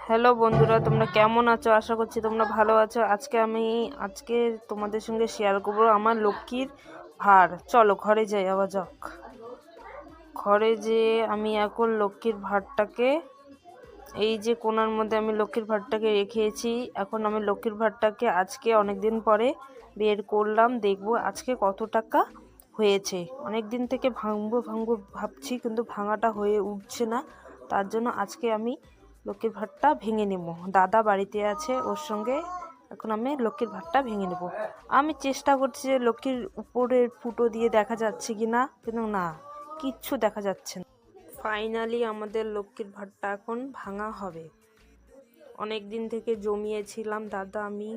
Hello বন্ধুরা, তোমরা কেমন আছো? আশা করছি তোমরা ভালো আছো। আজকে তোমাদের সঙ্গে শেয়ার করবো আমার লক্ষ্মীর ভাঁড়। চলো ঘরে যাই, আবার যাক। ঘরে যেয়ে আমি এখন লক্ষ্মীর ভাঁড়টাকে, এই যে কোণার মধ্যে আমি লক্ষ্মীর ভাঁড়টাকে রেখেছি। এখন আমি লক্ষ্মীর ভাঁড়টাকে আজকে অনেক দিন পরে বের করলাম, দেখবো আজকে কত টাকা হয়েছে। অনেক দিন থেকে ভাঙবো ভাঙবো ভাবছি, কিন্তু ভাঙাটা হয়ে উঠছে না। তার জন্য আজকে আমি লক্ষ্মীর ভাঁড়টা ভেঙে নেব। দাদা বাড়িতে আছে, ওর সঙ্গে এখন আমি লক্ষ্মীর ভাঁড়টা ভেঙে নেব। আমি চেষ্টা করছি যে লক্ষ্মীর উপরের ফুটো দিয়ে দেখা যাচ্ছে কি না, কিন্তু না, কিচ্ছু দেখা যাচ্ছে না। ফাইনালি আমাদের লক্ষ্মীর ভাঁড়টা এখন ভাঙা হবে। অনেক দিন থেকে জমিয়েছিলাম, দাদা, আমি,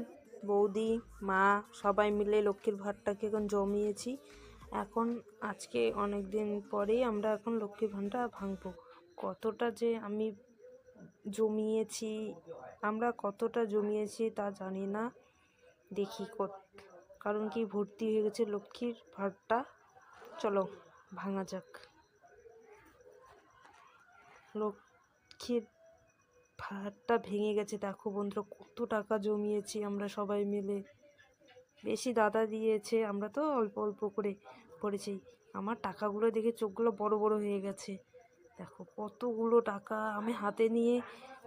বৌদি, মা সবাই মিলে লক্ষ্মীর ভাঁড়টাকে এখন জমিয়েছি। এখন আজকে অনেক দিন পরেই আমরা এখন লক্ষ্মীর ভাঁড়টা ভাঙবো। কতটা যে আমি জমিয়েছি, আমরা কতটা জমিয়েছি তা জানি না। দেখি কারণ কি ভর্তি হয়ে গেছে লক্ষ্মীর ভাঁড়টা। চলো ভাঙা যাক। লক্ষ্মীর ভাঁড়টা ভেঙে গেছে। দেখো বন্ধুরা, কত টাকা জমিয়েছি আমরা সবাই মিলে। বেশি দাদা দিয়েছে, আমরা তো অল্প অল্প করে পড়েছি। আমার টাকাগুলো দেখে চোখগুলো বড় বড় হয়ে গেছে। দেখো কতগুলো টাকা আমি হাতে নিয়ে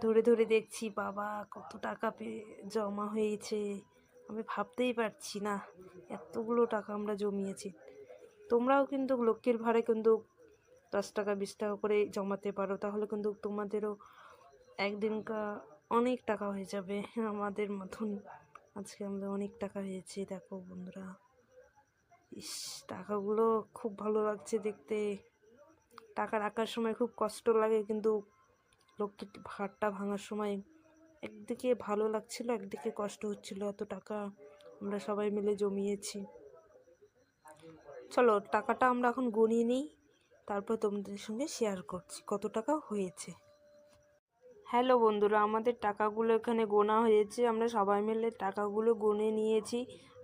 ধরে ধরে দেখছি, বাবা কত টাকা জমা হয়েছে। আমি ভাবতেই পারছি না এতগুলো টাকা আমরা জমিয়েছি। তোমরাও কিন্তু লক্ষ্মীর ভাঁড়ে কিন্তু 10 টাকা 20 টাকা করে জমাতে পারো, তাহলে কিন্তু তোমাদেরও একদিনকার অনেক টাকা হয়ে যাবে। আমাদের মতন আজকে আমাদের অনেক টাকা হয়েছে। দেখো বন্ধুরা, ইস, টাকাগুলো খুব ভালো লাগছে দেখতে। টাকা রাখার সময় খুব কষ্ট লাগে, কিন্তু লক্ষ্মীর ভাঁড়টা ভাঙার সময় একদিকে ভালো লাগছিল, একদিকে কষ্ট হচ্ছিল। এত টাকা আমরা সবাই মিলে জমিয়েছি। চলো টাকাটা আমরা এখন গুনিয়ে নিই, তারপর তোমাদের সঙ্গে শেয়ার করছি কত টাকা হয়েছে। হ্যালো বন্ধুরা, আমাদের টাকাগুলো এখানে গোনা হয়েছে। আমরা সবাই মিলে টাকাগুলো গুনে নিয়েছি।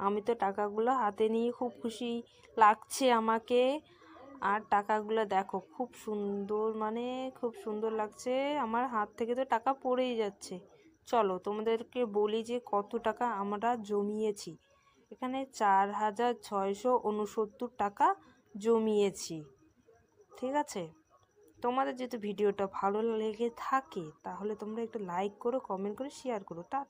আমি তো টাকাগুলো হাতে নিয়ে খুব খুশি লাগছে আমাকে। আর টাকাগুলো দেখো খুব সুন্দর, মানে খুব সুন্দর লাগছে। আমার হাত থেকে তো টাকা পড়েই যাচ্ছে। চলো তোমাদেরকে বলি যে কত টাকা আমরা জমিয়েছি। এখানে 4,669 টাকা জমিয়েছি। ঠিক আছে, তোমাদের যদি ভিডিওটা ভালো লেগে থাকে তাহলে তোমরা একটু লাইক করো, কমেন্ট করে শেয়ার করো।